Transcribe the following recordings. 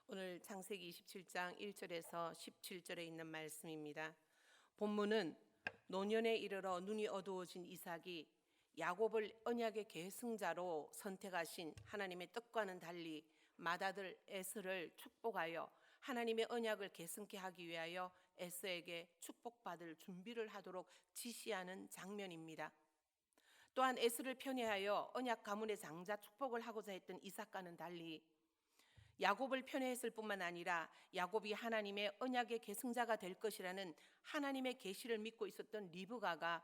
오늘 창세기 27장 1절에서 17절에 있는 말씀입니다. 본문은 노년에 이르러 눈이 어두워진 이삭이 야곱을 언약의 계승자로 선택하신 하나님의 뜻과는 달리 맏아들 에서를 축복하여 하나님의 언약을 계승케 하기 위하여 에서에게 축복받을 준비를 하도록 지시하는 장면입니다. 또한 에서를 편애하여 언약 가문의 장자 축복을 하고자 했던 이삭과는 달리 야곱을 편애했을 뿐만 아니라 야곱이 하나님의 언약의 계승자가 될 것이라는 하나님의 계시를 믿고 있었던 리브가가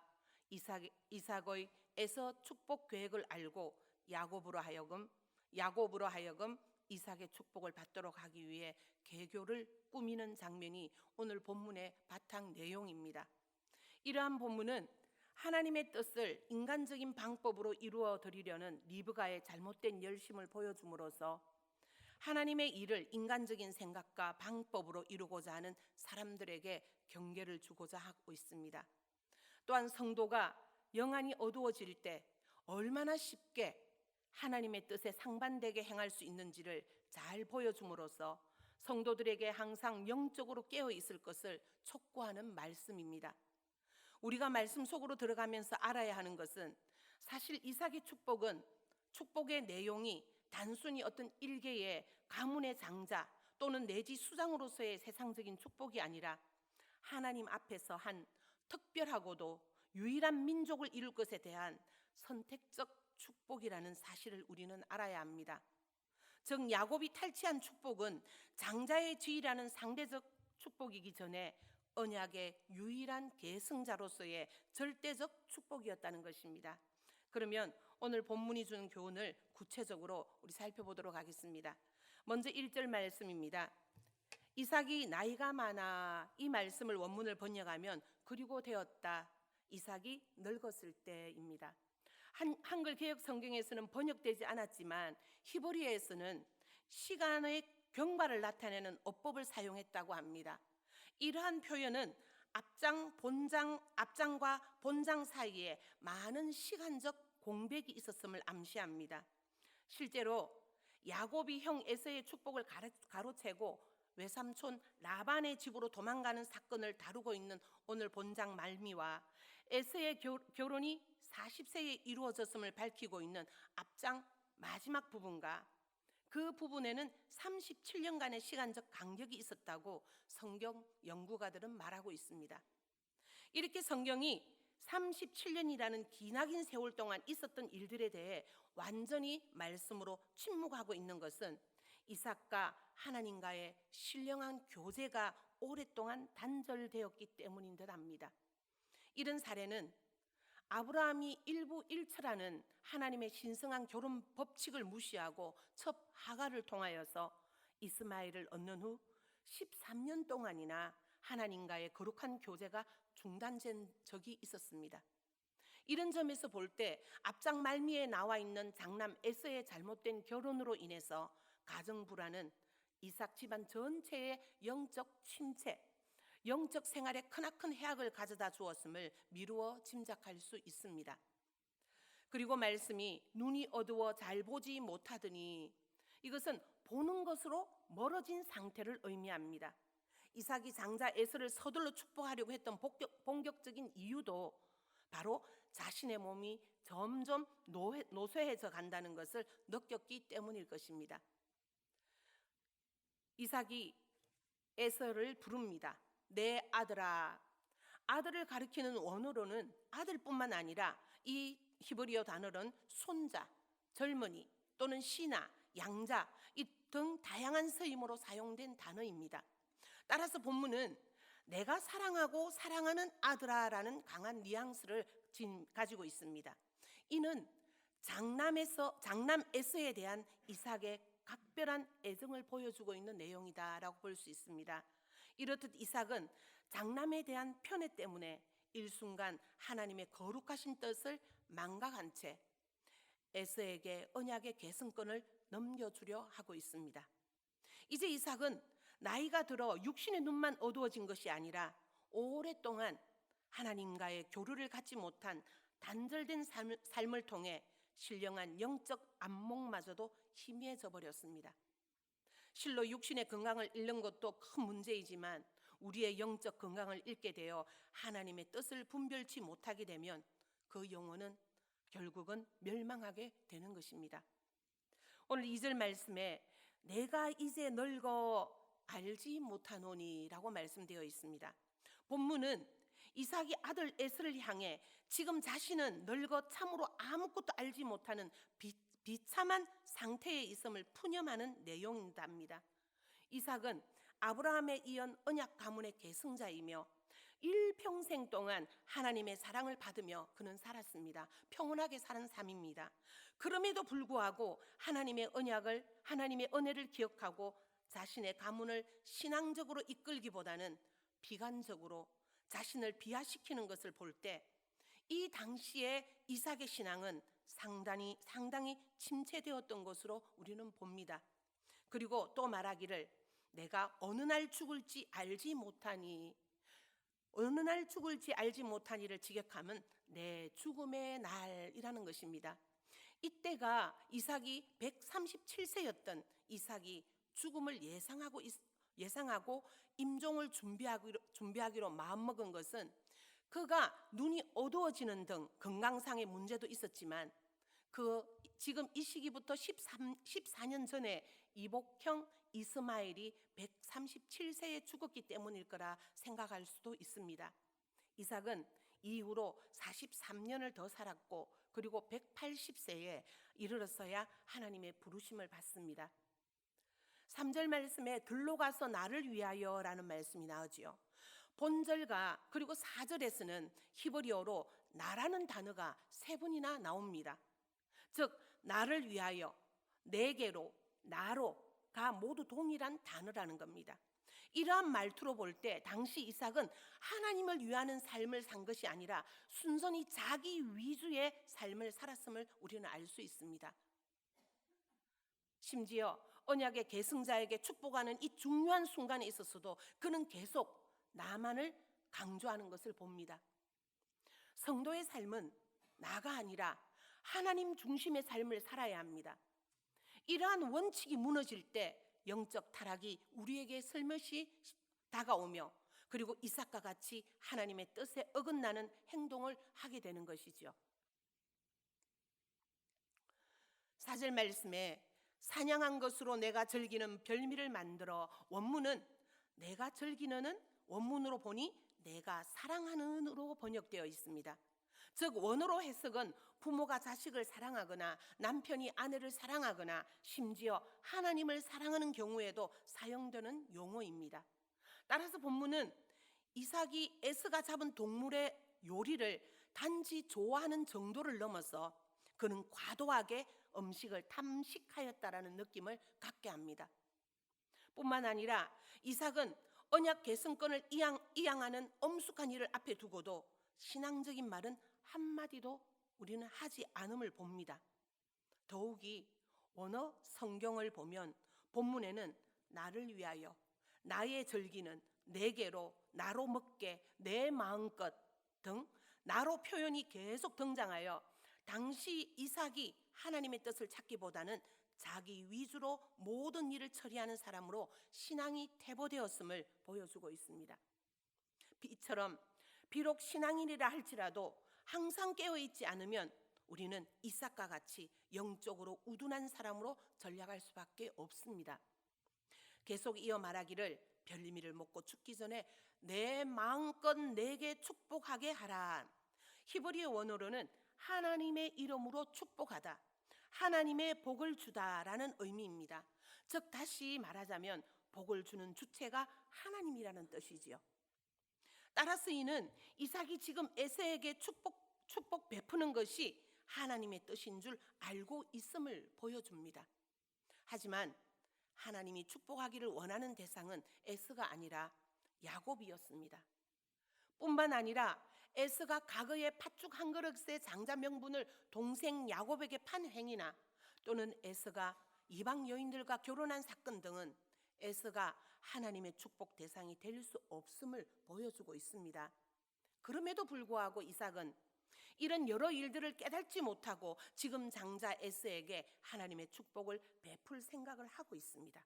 이삭의 에서 축복 계획을 알고 야곱으로 하여금 이삭의 축복을 받도록 하기 위해 계교를 꾸미는 장면이 오늘 본문의 바탕 내용입니다. 이러한 본문은 하나님의 뜻을 인간적인 방법으로 이루어 드리려는 리브가의 잘못된 열심을 보여줌으로써 하나님의 일을 인간적인 생각과 방법으로 이루고자 하는 사람들에게 경계를 주고자 하고 있습니다. 또한 성도가 영안이 어두워질 때 얼마나 쉽게 하나님의 뜻에 상반되게 행할 수 있는지를 잘 보여줌으로써 성도들에게 항상 영적으로 깨어 있을 것을 촉구하는 말씀입니다. 우리가 말씀 속으로 들어가면서 알아야 하는 것은 사실 이삭의 축복의 내용이 단순히 어떤 일개의 가문의 장자 또는 내지 수장으로서의 세상적인 축복이 아니라 하나님 앞에서 한 특별하고도 유일한 민족을 이룰 것에 대한 선택적 축복이라는 사실을 우리는 알아야 합니다. 즉 야곱이 탈취한 축복은 장자의 지위라는 상대적 축복이기 전에 언약의 유일한 계승자로서의 절대적 축복이었다는 것입니다. 그러면 오늘 본문이 주는 교훈을 구체적으로 우리 살펴보도록 하겠습니다. 먼저 1절 말씀입니다. 이삭이 나이가 많아, 이 말씀을 원문을 번역하면 그리고 되었다, 이삭이 늙었을 때입니다. 한글 개역 성경에서는 번역되지 않았지만 히브리어에서는 시간의 경과를 나타내는 어법을 사용했다고 합니다. 이러한 표현은 앞장과 본장 사이에 많은 시간적 공백이 있었음을 암시합니다. 실제로 야곱이 형 에서의 축복을 가로채고 외삼촌 라반의 집으로 도망가는 사건을 다루고 있는 오늘 본장 말미와 에서의 결혼이 40세에 이루어졌음을 밝히고 있는 앞장 마지막 부분과 그 부분에는 37년간의 시간적 간격이 있었다고 성경 연구가들은 말하고 있습니다. 이렇게 성경이 37년이라는 기나긴 세월 동안 있었던 일들에 대해 완전히 말씀으로 침묵하고 있는 것은 이삭과 하나님과의 신령한 교제가 오랫동안 단절되었기 때문인 듯 합니다. 이런 사례는 아브라함이 일부 일처라는 하나님의 신성한 결혼 법칙을 무시하고 첩 하가를 통하여서 이스마엘을 얻는 후 13년 동안이나 하나님과의 거룩한 교제가 중단된 적이 있었습니다. 이런 점에서 볼 때 앞장 말미에 나와 있는 장남 에서의 잘못된 결혼으로 인해서 가정 불화는 이삭 집안 전체의 영적 침체, 영적 생활에 크나큰 해악을 가져다 주었음을 미루어 짐작할 수 있습니다. 그리고 말씀이 눈이 어두워 잘 보지 못하더니, 이것은 보는 것으로 멀어진 상태를 의미합니다. 이삭이 장자 에서를 서둘러 축복하려고 했던 본격적인 이유도 바로 자신의 몸이 점점 노쇠해져 간다는 것을 느꼈기 때문일 것입니다. 이삭이 에서를 부릅니다. 내 아들아. 아들을 가리키는 원어로는 아들뿐만 아니라 이 히브리어 단어는 손자, 젊은이 또는 신하, 양자 등 다양한 서임으로 사용된 단어입니다. 따라서 본문은 내가 사랑하고 사랑하는 아들아라는 강한 뉘앙스를 가지고 있습니다. 이는 장남 에서에 대한 이삭의 각별한 애정을 보여주고 있는 내용이다라고 볼 수 있습니다. 이렇듯 이삭은 장남에 대한 편애 때문에 일순간 하나님의 거룩하신 뜻을 망각한 채 에서에게 언약의 계승권을 넘겨주려 하고 있습니다. 이제 이삭은 나이가 들어 육신의 눈만 어두워진 것이 아니라 오랫동안 하나님과의 교류를 갖지 못한 단절된 삶을 통해 신령한 영적 안목마저도 희미해져 버렸습니다. 실로 육신의 건강을 잃는 것도 큰 문제이지만 우리의 영적 건강을 잃게 되어 하나님의 뜻을 분별치 못하게 되면 그 영혼은 결국은 멸망하게 되는 것입니다. 오늘 2절 말씀에 내가 이제 늙어 알지 못하노니라고 말씀되어 있습니다. 본문은 이삭이 아들 에서를 향해 지금 자신은 늙어 참으로 아무것도 알지 못하는 비참한 상태에 있음을 푸념하는 내용이랍니다. 이삭은 아브라함에 이은 언약 가문의 계승자이며 일평생 동안 하나님의 사랑을 받으며 그는 살았습니다. 평온하게 사는 삶입니다. 그럼에도 불구하고 하나님의 은혜를 기억하고 자신의 가문을 신앙적으로 이끌기보다는 비관적으로 자신을 비하시키는 것을 볼 때 이 당시에 이삭의 신앙은 상당히 침체되었던 것으로 우리는 봅니다. 그리고 또 말하기를 내가 어느 날 죽을지 알지 못하니를 직역하면 내 죽음의 날이라는 것입니다. 이때가 이삭이 137세였던 이삭이 죽음을 예상하고 임종을 준비하기로 마음먹은 것은 그가 눈이 어두워지는 등 건강상의 문제도 있었지만 지금 이 시기부터 14년 전에 이복형 이스마엘이 137세에 죽었기 때문일 거라 생각할 수도 있습니다. 이삭은 이후로 43년을 더 살았고 그리고 180세에 이르러서야 하나님의 부르심을 받습니다. 3절 말씀에 들로 가서 나를 위하여 라는 말씀이 나오지요. 본절과 그리고 4절에서는 히브리어로 나라는 단어가 3번이나 나옵니다. 즉 나를 위하여, 내게로, 나로가 모두 동일한 단어라는 겁니다. 이러한 말투로 볼 때 당시 이삭은 하나님을 위하는 삶을 산 것이 아니라 순전히 자기 위주의 삶을 살았음을 우리는 알 수 있습니다. 심지어 언약의 계승자에게 축복하는 이 중요한 순간에 있어서도 그는 계속 나만을 강조하는 것을 봅니다. 성도의 삶은 나가 아니라 하나님 중심의 삶을 살아야 합니다. 이러한 원칙이 무너질 때 영적 타락이 우리에게 슬며시 다가오며 그리고 이삭과 같이 하나님의 뜻에 어긋나는 행동을 하게 되는 것이죠. 4절 말씀에 사냥한 것으로 내가 즐기는 별미를 만들어, 원문은 내가 즐기는은 원문으로 보니 내가 사랑하는으로 번역되어 있습니다. 즉 원어로 해석은 부모가 자식을 사랑하거나 남편이 아내를 사랑하거나 심지어 하나님을 사랑하는 경우에도 사용되는 용어입니다. 따라서 본문은 이삭이 에서가 잡은 동물의 요리를 단지 좋아하는 정도를 넘어서 그는 과도하게 음식을 탐식하였다라는 느낌을 갖게 합니다. 뿐만 아니라 이삭은 언약 계승권을 이양하는 엄숙한 일을 앞에 두고도 신앙적인 말은 한마디도 우리는 하지 않음을 봅니다. 더욱이 원어 성경을 보면 본문에는 나를 위하여, 나의 절기는, 내게로, 나로 먹게, 내 마음껏 등 나로 표현이 계속 등장하여 당시 이삭이 하나님의 뜻을 찾기보다는 자기 위주로 모든 일을 처리하는 사람으로 신앙이 퇴보되었음을 보여주고 있습니다. 이처럼 비록 신앙인이라 할지라도 항상 깨어있지 않으면 우리는 이삭과 같이 영적으로 우둔한 사람으로 전락할 수밖에 없습니다. 계속 이어 말하기를 별미를 먹고 죽기 전에 내 마음껏 내게 축복하게 하라. 히브리어 원어로는 하나님의 이름으로 축복하다, 하나님의 복을 주다라는 의미입니다. 즉 다시 말하자면 복을 주는 주체가 하나님이라는 뜻이지요. 따라서 이는 이삭이 지금 에서에게 축복 베푸는 것이 하나님의 뜻인 줄 알고 있음을 보여줍니다. 하지만 하나님이 축복하기를 원하는 대상은 에서가 아니라 야곱이었습니다. 뿐만 아니라 에서가 과거에 팥죽 한 그릇의 장자 명분을 동생 야곱에게 판 행위나 또는 에서가 이방 여인들과 결혼한 사건 등은 에서가 하나님의 축복 대상이 될 수 없음을 보여주고 있습니다. 그럼에도 불구하고 이삭은 이런 여러 일들을 깨닫지 못하고 지금 장자 에서에게 하나님의 축복을 베풀 생각을 하고 있습니다.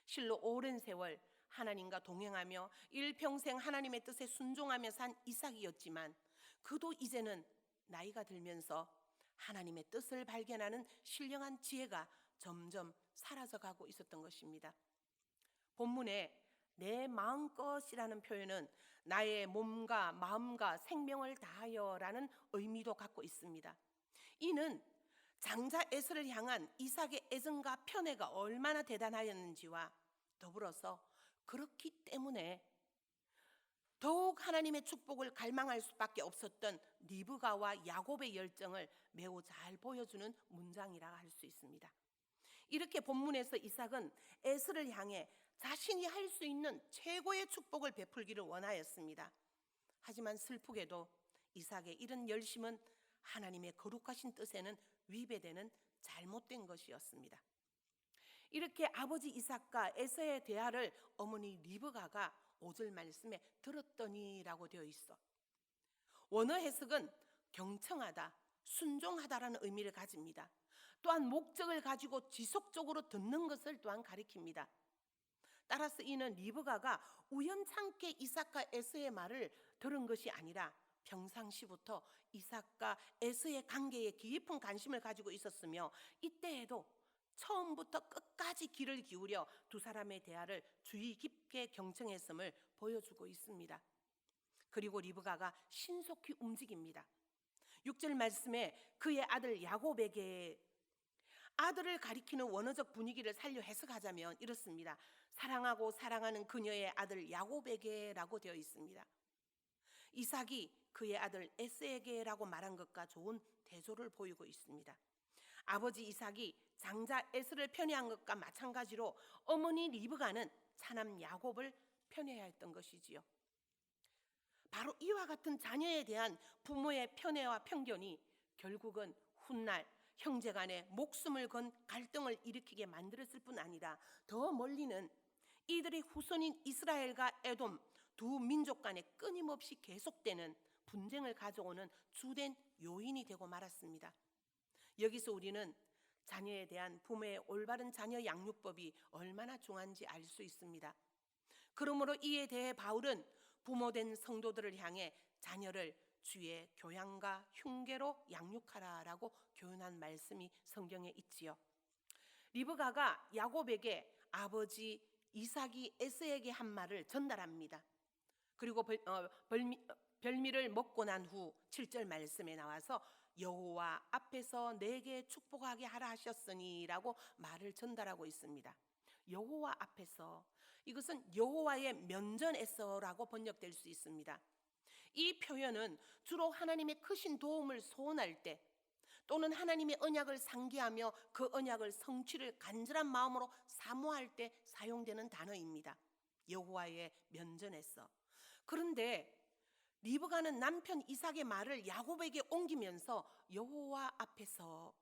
실로 오랜 세월 하나님과 동행하며 일평생 하나님의 뜻에 순종하며 산 이삭이었지만 그도 이제는 나이가 들면서 하나님의 뜻을 발견하는 신령한 지혜가 점점 사라져가고 있었던 것입니다. 본문에 내 마음껏이라는 표현은 나의 몸과 마음과 생명을 다하여라는 의미도 갖고 있습니다. 이는 장자 에서를 향한 이삭의 애정과 편애가 얼마나 대단하였는지와 더불어서 그렇기 때문에 더욱 하나님의 축복을 갈망할 수밖에 없었던 리브가와 야곱의 열정을 매우 잘 보여주는 문장이라 할 수 있습니다. 이렇게 본문에서 이삭은 에서를 향해 자신이 할 수 있는 최고의 축복을 베풀기를 원하였습니다. 하지만 슬프게도 이삭의 이런 열심은 하나님의 거룩하신 뜻에는 위배되는 잘못된 것이었습니다. 이렇게 아버지 이삭과 에서의 대화를 어머니 리브가가 5절 말씀에 들었더니라고 되어 있어. 원어 해석은 경청하다, 순종하다라는 의미를 가집니다. 또한 목적을 가지고 지속적으로 듣는 것을 또한 가리킵니다. 따라서 이는 리브가가 우연찮게 이삭과 에서의 말을 들은 것이 아니라 평상시부터 이삭과 에서의 관계에 깊은 관심을 가지고 있었으며 이때에도 처음부터 끝까지 귀를 기울여 두 사람의 대화를 주의 깊게 경청했음을 보여주고 있습니다. 그리고 리브가가 신속히 움직입니다. 6절 말씀에 그의 아들 야곱에게, 아들을 가리키는 원어적 분위기를 살려 해석하자면 이렇습니다. 사랑하고 사랑하는 그녀의 아들 야곱에게라고 되어 있습니다. 이삭이 그의 아들 에서에게라고 말한 것과 좋은 대조를 보이고 있습니다. 아버지 이삭이 장자 에서를 편애한 것과 마찬가지로 어머니 리브가는 차남 야곱을 편애하였던 것이지요. 바로 이와 같은 자녀에 대한 부모의 편애와 편견이 결국은 훗날 형제 간에 목숨을 건 갈등을 일으키게 만들었을 뿐 아니라 더 멀리는 이들의 후손인 이스라엘과 에돔 두 민족 간에 끊임없이 계속되는 분쟁을 가져오는 주된 요인이 되고 말았습니다. 여기서 우리는 자녀에 대한 부모의 올바른 자녀 양육법이 얼마나 중요한지 알 수 있습니다. 그러므로 이에 대해 바울은 부모된 성도들을 향해 자녀를 주의 교양과 흉계로 양육하라라고 교훈한 말씀이 성경에 있지요. 리브가가 야곱에게 아버지 이삭이 에서에게 한 말을 전달합니다. 그리고 별미를 먹고 난 후 7절 말씀에 나와서 여호와 앞에서 내게 축복하게 하라 하셨으니라고 말을 전달하고 있습니다. 여호와 앞에서, 이것은 여호와의 면전에서라고 번역될 수 있습니다. 이 표현은 주로 하나님의 크신 도움을 소원할 때 또는 하나님의 언약을 상기하며 그 언약을 성취를 간절한 마음으로 사모할 때 사용되는 단어입니다. 여호와의 면전에서. 그런데 리브가는 남편 이삭의 말을 야곱에게 옮기면서 여호와 앞에서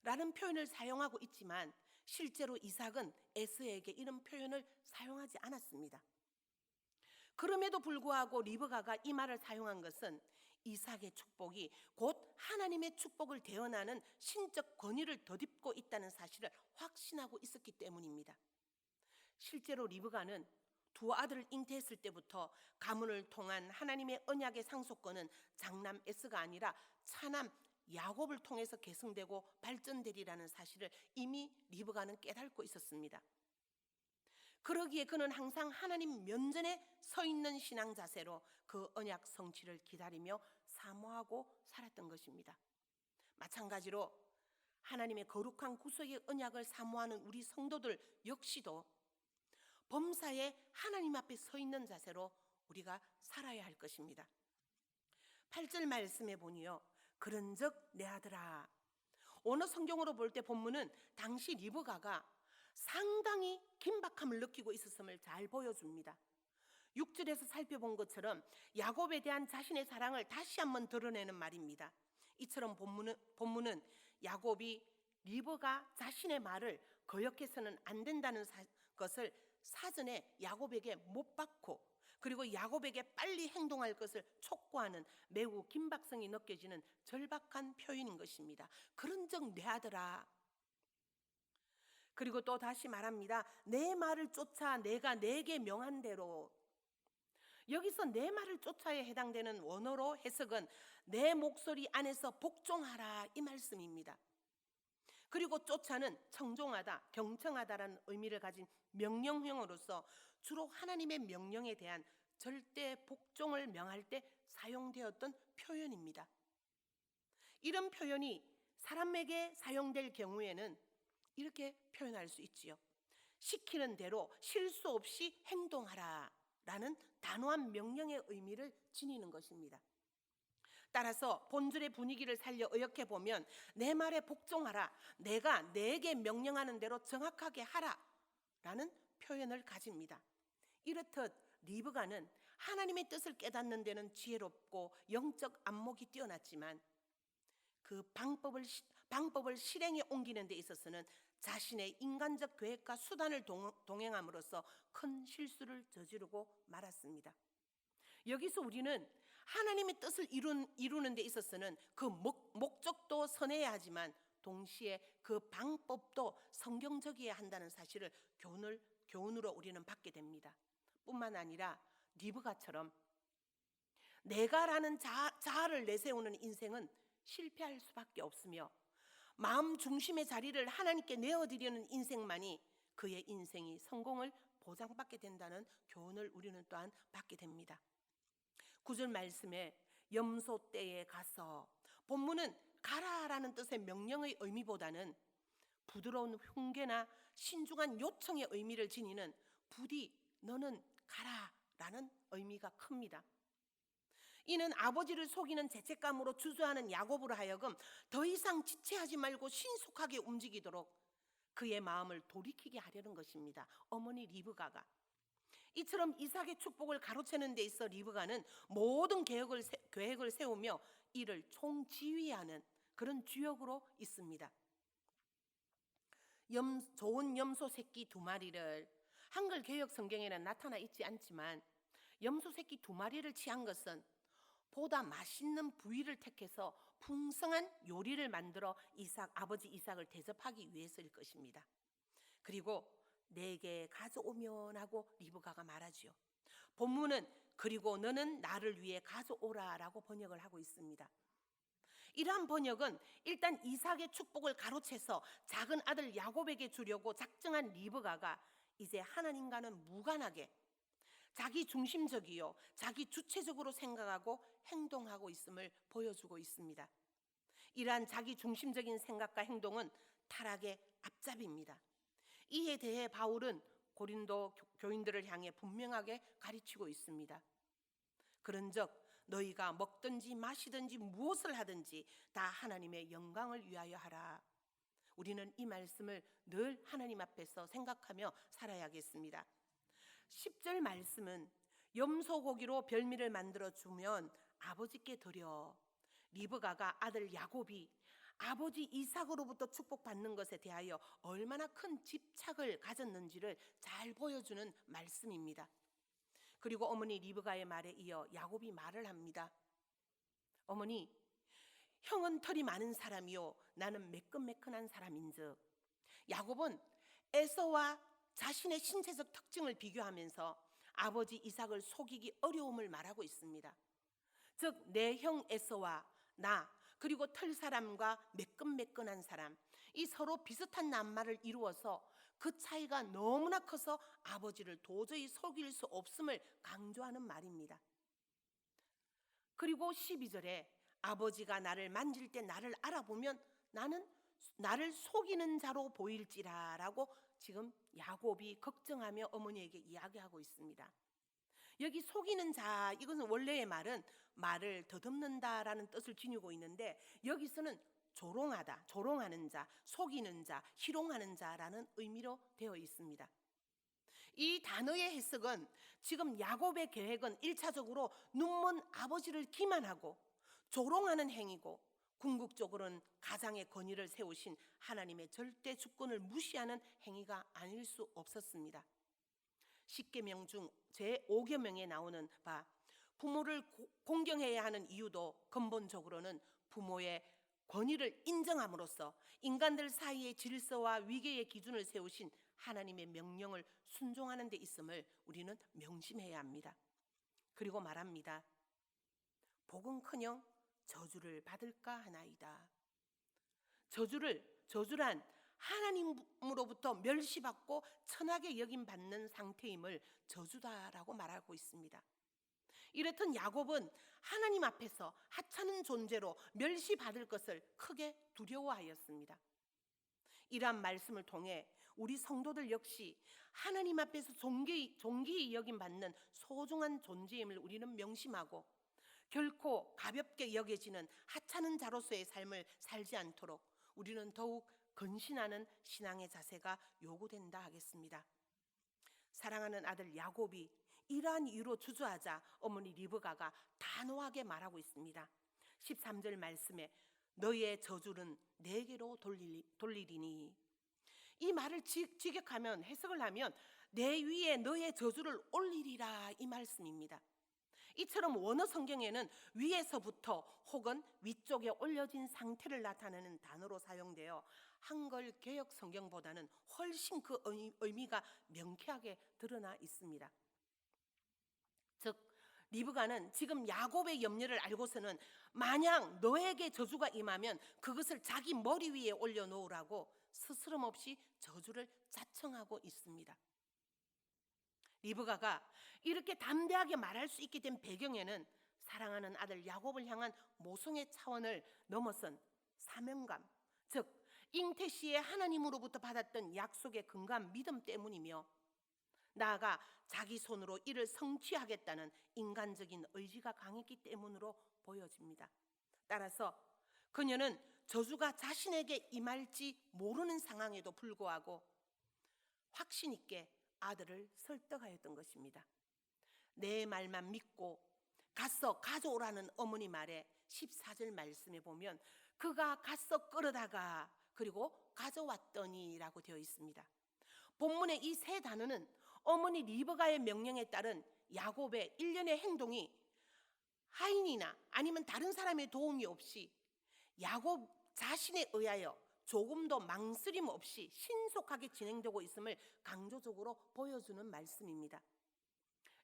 라는 표현을 사용하고 있지만 실제로 이삭은 에서에게 이런 표현을 사용하지 않았습니다. 그럼에도 불구하고 리브가가 이 말을 사용한 것은 이삭의 축복이 곧 하나님의 축복을 대언하는 신적 권위를 덧입고 있다는 사실을 확신하고 있었기 때문입니다. 실제로 리브가는 두 아들을 잉태했을 때부터 가문을 통한 하나님의 언약의 상속권은 장남 에서가 아니라 차남 야곱을 통해서 계승되고 발전되리라는 사실을 이미 리브가는 깨닫고 있었습니다. 그러기에 그는 항상 하나님 면전에 서 있는 신앙 자세로 그 언약 성취를 기다리며 사모하고 살았던 것입니다. 마찬가지로 하나님의 거룩한 구속의 언약을 사모하는 우리 성도들 역시도 범사에 하나님 앞에 서 있는 자세로 우리가 살아야 할 것입니다. 8절 말씀에 보니요, 그런즉 내 아들아. 어느 성경으로 볼 때 본문은 당시 리브가가 상당히 긴박함을 느끼고 있었음을 잘 보여줍니다. 6절에서 살펴본 것처럼 야곱에 대한 자신의 사랑을 다시 한번 드러내는 말입니다. 이처럼 본문은 야곱이 리브가 자신의 말을 거역해서는 안 된다는 것을 사전에 야곱에게 못 받고, 그리고 야곱에게 빨리 행동할 것을 촉구하는 매우 긴박성이 느껴지는 절박한 표현인 것입니다. 그런즉 내 아들아. 그리고 또 다시 말합니다. 내 말을 쫓아 내가 내게 명한 대로. 여기서 내 말을 쫓아에 해당되는 원어로 해석은 내 목소리 안에서 복종하라 이 말씀입니다. 그리고 쫓아는 청종하다, 경청하다라는 의미를 가진 명령형으로서 주로 하나님의 명령에 대한 절대 복종을 명할 때 사용되었던 표현입니다. 이런 표현이 사람에게 사용될 경우에는 이렇게 표현할 수 있지요. 시키는 대로 실수 없이 행동하라 라는 단호한 명령의 의미를 지니는 것입니다. 따라서 본절의 분위기를 살려 의역해 보면 내 말에 복종하라, 내가 내게 명령하는 대로 정확하게 하라 라는 표현을 가집니다. 이렇듯 리브가는 하나님의 뜻을 깨닫는 데는 지혜롭고 영적 안목이 뛰어났지만 그 방법을 실행에 옮기는 데 있어서는 자신의 인간적 계획과 수단을 동행함으로써 큰 실수를 저지르고 말았습니다. 여기서 우리는 하나님의 뜻을 이루는 데 있어서는 그 목적도 선해야 하지만 동시에 그 방법도 성경적이어야 한다는 사실을 교훈으로 우리는 받게 됩니다. 뿐만 아니라 리브가처럼 내가라는 자아를 내세우는 인생은 실패할 수밖에 없으며 마음 중심의 자리를 하나님께 내어드리는 인생만이 그의 인생이 성공을 보장받게 된다는 교훈을 우리는 또한 받게 됩니다. 9절 말씀에 염소 떼에 가서, 본문은 가라라는 뜻의 명령의 의미보다는 부드러운 흉계나 신중한 요청의 의미를 지니는 부디 너는 가라라는 의미가 큽니다. 이는 아버지를 속이는 죄책감으로 주저하는 야곱으로 하여금 더 이상 지체하지 말고 신속하게 움직이도록 그의 마음을 돌이키게 하려는 것입니다. 어머니 리브가가 이처럼 이삭의 축복을 가로채는 데 있어 리브가는 모든 계획을 세우며 이를 총지휘하는 그런 주역으로 있습니다. 좋은 염소 새끼 2마리를, 한글 개역 성경에는 나타나 있지 않지만 염소 새끼 2마리를 취한 것은 보다 맛있는 부위를 택해서 풍성한 요리를 만들어 아버지 이삭을 대접하기 위해서일 것입니다. 그리고 내게 가져오면 하고 리브가가 말하지요. 본문은 그리고 너는 나를 위해 가져오라 라고 번역을 하고 있습니다. 이러한 번역은 일단 이삭의 축복을 가로채서 작은 아들 야곱에게 주려고 작정한 리브가가 이제 하나님과는 무관하게 자기 중심적이요 자기 주체적으로 생각하고 행동하고 있음을 보여주고 있습니다. 이러한 자기 중심적인 생각과 행동은 타락의 앞잡이입니다. 이에 대해 바울은 고린도 교인들을 향해 분명하게 가르치고 있습니다. 그런즉 너희가 먹든지 마시든지 무엇을 하든지 다 하나님의 영광을 위하여 하라. 우리는 이 말씀을 늘 하나님 앞에서 생각하며 살아야겠습니다. 10절 말씀은 염소고기로 별미를 만들어 주면 아버지께 드려. 리브가가 아들 야곱이 아버지 이삭으로부터 축복받는 것에 대하여 얼마나 큰 집착을 가졌는지를 잘 보여주는 말씀입니다. 그리고 어머니 리브가의 말에 이어 야곱이 말을 합니다. 어머니, 형은 털이 많은 사람이요 나는 매끈매끈한 사람인즉. 야곱은 에서와 자신의 신체적 특징을 비교하면서 아버지 이삭을 속이기 어려움을 말하고 있습니다. 즉 내 형 에서와 나 그리고 털 사람과 매끈매끈한 사람, 이 서로 비슷한 낱말을 이루어서 그 차이가 너무나 커서 아버지를 도저히 속일 수 없음을 강조하는 말입니다. 그리고 12절에 아버지가 나를 만질 때 나를 알아보면 나는 나를 속이는 자로 보일지라 라고 지금 야곱이 걱정하며 어머니에게 이야기하고 있습니다. 여기 속이는 자, 이것은 원래의 말은 말을 더듬는다라는 뜻을 지니고 있는데 여기서는 조롱하다, 조롱하는 자, 속이는 자, 희롱하는 자라는 의미로 되어 있습니다. 이 단어의 해석은 지금 야곱의 계획은 1차적으로 눈먼 아버지를 기만하고 조롱하는 행위고 궁극적으로는 가장의 권위를 세우신 하나님의 절대 주권을 무시하는 행위가 아닐 수 없었습니다. 10계명 중 제5계명에 나오는 바 부모를 공경해야 하는 이유도 근본적으로는 부모의 권위를 인정함으로써 인간들 사이의 질서와 위계의 기준을 세우신 하나님의 명령을 순종하는 데 있음을 우리는 명심해야 합니다. 그리고 말합니다. 복은커녕 저주를 받을까 하나이다. 저주란 하나님으로부터 멸시받고 천하게 여김받는 상태임을 저주다라고 말하고 있습니다. 이렇듯 야곱은 하나님 앞에서 하찮은 존재로 멸시받을 것을 크게 두려워하였습니다. 이러한 말씀을 통해 우리 성도들 역시 하나님 앞에서 존귀히 여김받는 소중한 존재임을 우리는 명심하고 결코 가볍게 여겨지는 하찮은 자로서의 삶을 살지 않도록 우리는 더욱 근신하는 신앙의 자세가 요구된다 하겠습니다. 사랑하는 아들 야곱이 이러한 이유로 주저하자 어머니 리브가가 단호하게 말하고 있습니다. 13절 말씀에 너의 저주는 내게로 돌리리니, 이 말을 직역하면, 해석을 하면 내 위에 너의 저주를 올리리라 이 말씀입니다. 이처럼 원어 성경에는 위에서부터 혹은 위쪽에 올려진 상태를 나타내는 단어로 사용되어 한글 개역 성경보다는 훨씬 그 의미가 명쾌하게 드러나 있습니다. 즉 리브가는 지금 야곱의 염려를 알고서는 만약 너에게 저주가 임하면 그것을 자기 머리 위에 올려놓으라고 스스럼 없이 저주를 자청하고 있습니다. 리브가가 이렇게 담대하게 말할 수 있게 된 배경에는 사랑하는 아들 야곱을 향한 모성의 차원을 넘어선 사명감, 즉 잉태시에 하나님으로부터 받았던 약속의 근거한 믿음 때문이며, 나아가 자기 손으로 이를 성취하겠다는 인간적인 의지가 강했기 때문으로 보여집니다. 따라서 그녀는 저주가 자신에게 임할지 모르는 상황에도 불구하고 확신 있게 아들을 설득하였던 것입니다. 내 말만 믿고 가서 가져오라는 어머니 말에 14절 말씀에 보면 그가 가서 끌어다가 그리고 가져왔더니 라고 되어 있습니다. 본문의 이 세 단어는 어머니 리브가의 명령에 따른 야곱의 일련의 행동이 하인이나 아니면 다른 사람의 도움이 없이 야곱 자신에 의하여 조금도 망설임 없이 신속하게 진행되고 있음을 강조적으로 보여주는 말씀입니다.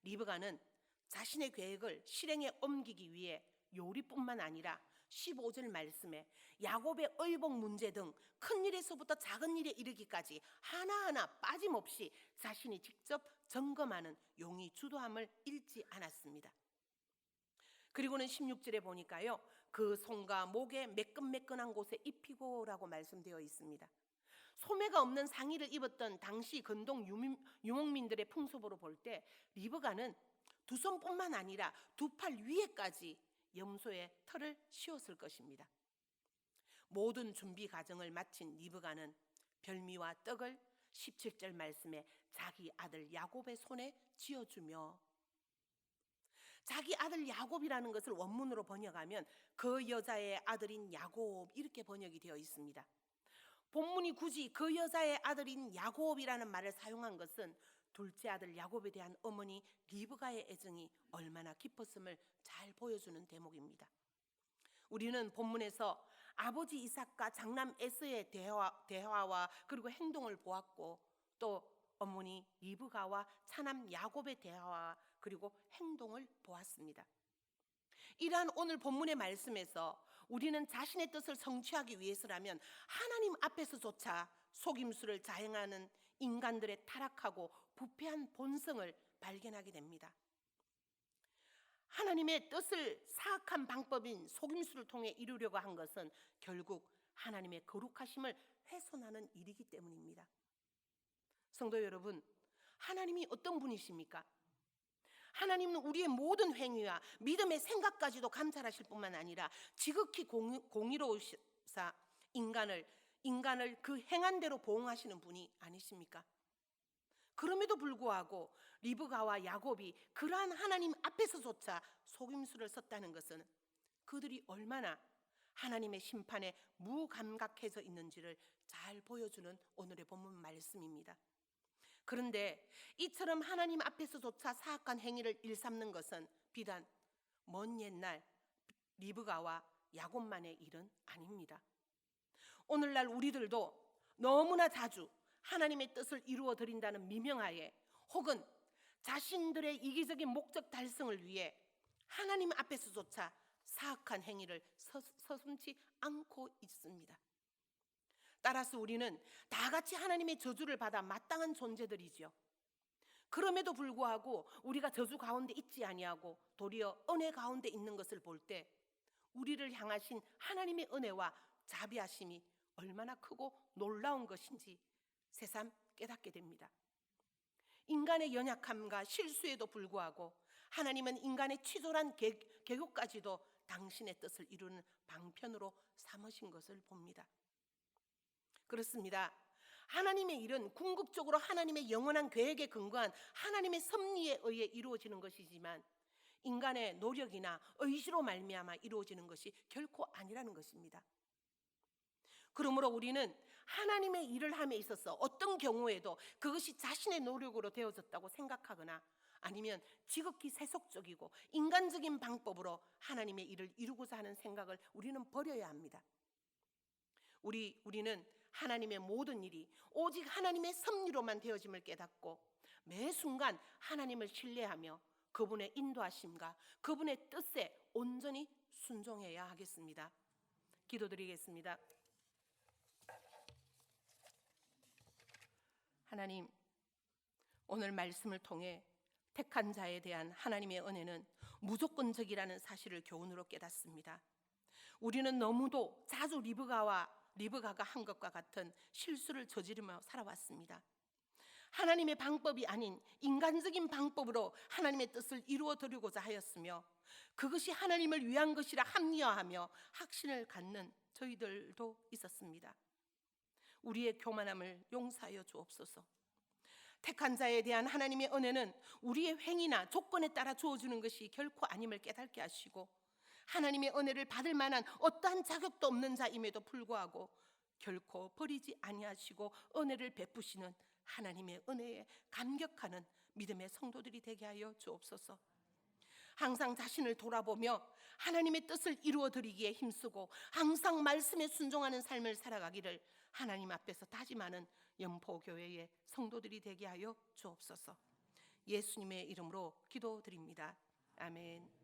리브가는 자신의 계획을 실행에 옮기기 위해 요리뿐만 아니라 15절 말씀에 야곱의 의복 문제 등 큰 일에서부터 작은 일에 이르기까지 하나하나 빠짐없이 자신이 직접 점검하는 용의 주도함을 잃지 않았습니다. 그리고는 16절에 보니까요, 그 손과 목에 매끈매끈한 곳에 입히고라고 말씀되어 있습니다. 소매가 없는 상의를 입었던 당시 근동 유목민들의 풍습으로 볼 때 리브가는 두 손뿐만 아니라 두 팔 위에까지 염소의 털을 씌웠을 것입니다. 모든 준비 과정을 마친 리브가는 별미와 떡을 17절 말씀에 자기 아들 야곱의 손에 쥐어주며, 자기 아들 야곱이라는 것을 원문으로 번역하면 그 여자의 아들인 야곱 이렇게 번역이 되어 있습니다. 본문이 굳이 그 여자의 아들인 야곱이라는 말을 사용한 것은 둘째 아들 야곱에 대한 어머니 리브가의 애정이 얼마나 깊었음을 잘 보여주는 대목입니다. 우리는 본문에서 아버지 이삭과 장남 에서의 대화와 그리고 행동을 보았고, 또 어머니 리브가와 차남 야곱의 대화와 그리고 행동을 보았습니다. 이러한 오늘 본문의 말씀에서 우리는 자신의 뜻을 성취하기 위해서라면 하나님 앞에서조차 속임수를 자행하는 인간들의 타락하고 부패한 본성을 발견하게 됩니다. 하나님의 뜻을 사악한 방법인 속임수를 통해 이루려고 한 것은 결국 하나님의 거룩하심을 훼손하는 일이기 때문입니다. 성도 여러분, 하나님이 어떤 분이십니까? 하나님은 우리의 모든 행위와 믿음의 생각까지도 감찰하실 뿐만 아니라 지극히 공의로우사 인간을 그 행한 대로 보응하시는 분이 아니십니까? 그럼에도 불구하고 리브가와 야곱이 그러한 하나님 앞에서조차 속임수를 썼다는 것은 그들이 얼마나 하나님의 심판에 무감각해져 있는지를 잘 보여주는 오늘의 본문 말씀입니다. 그런데 이처럼 하나님 앞에서조차 사악한 행위를 일삼는 것은 비단 먼 옛날 리브가와 야곱만의 일은 아닙니다. 오늘날 우리들도 너무나 자주 하나님의 뜻을 이루어 드린다는 미명하에 혹은 자신들의 이기적인 목적 달성을 위해 하나님 앞에서조차 사악한 행위를 서슴지 않고 있습니다. 따라서 우리는 다 같이 하나님의 저주를 받아 마땅한 존재들이지요. 그럼에도 불구하고 우리가 저주 가운데 있지 아니하고 도리어 은혜 가운데 있는 것을 볼 때 우리를 향하신 하나님의 은혜와 자비하심이 얼마나 크고 놀라운 것인지 새삼 깨닫게 됩니다. 인간의 연약함과 실수에도 불구하고 하나님은 인간의 치졸한 계교까지도 당신의 뜻을 이루는 방편으로 삼으신 것을 봅니다. 그렇습니다. 하나님의 일은 궁극적으로 하나님의 영원한 계획에 근거한 하나님의 섭리에 의해 이루어지는 것이지만 인간의 노력이나 의지로 말미암아 이루어지는 것이 결코 아니라는 것입니다. 그러므로 우리는 하나님의 일을 함에 있어서 어떤 경우에도 그것이 자신의 노력으로 되어졌다고 생각하거나 아니면 지극히 세속적이고 인간적인 방법으로 하나님의 일을 이루고자 하는 생각을 우리는 버려야 합니다. 우리는 하나님의 모든 일이 오직 하나님의 섭리로만 되어짐을 깨닫고 매 순간 하나님을 신뢰하며 그분의 인도하심과 그분의 뜻에 온전히 순종해야 하겠습니다. 기도드리겠습니다. 하나님, 오늘 말씀을 통해 택한 자에 대한 하나님의 은혜는 무조건적이라는 사실을 교훈으로 깨닫습니다. 우리는 너무도 자주 리브가가 한 것과 같은 실수를 저지르며 살아왔습니다. 하나님의 방법이 아닌 인간적인 방법으로 하나님의 뜻을 이루어 드리고자 하였으며 그것이 하나님을 위한 것이라 합리화하며 확신을 갖는 저희들도 있었습니다. 우리의 교만함을 용서하여 주옵소서. 택한 자에 대한 하나님의 은혜는 우리의 행위나 조건에 따라 주어주는 것이 결코 아님을 깨닫게 하시고 하나님의 은혜를 받을 만한 어떠한 자격도 없는 자임에도 불구하고 결코 버리지 아니하시고 은혜를 베푸시는 하나님의 은혜에 감격하는 믿음의 성도들이 되게 하여 주옵소서. 항상 자신을 돌아보며 하나님의 뜻을 이루어 드리기에 힘쓰고 항상 말씀에 순종하는 삶을 살아가기를 하나님 앞에서 다짐하는 영포교회의 성도들이 되게 하여 주옵소서. 예수님의 이름으로 기도드립니다. 아멘.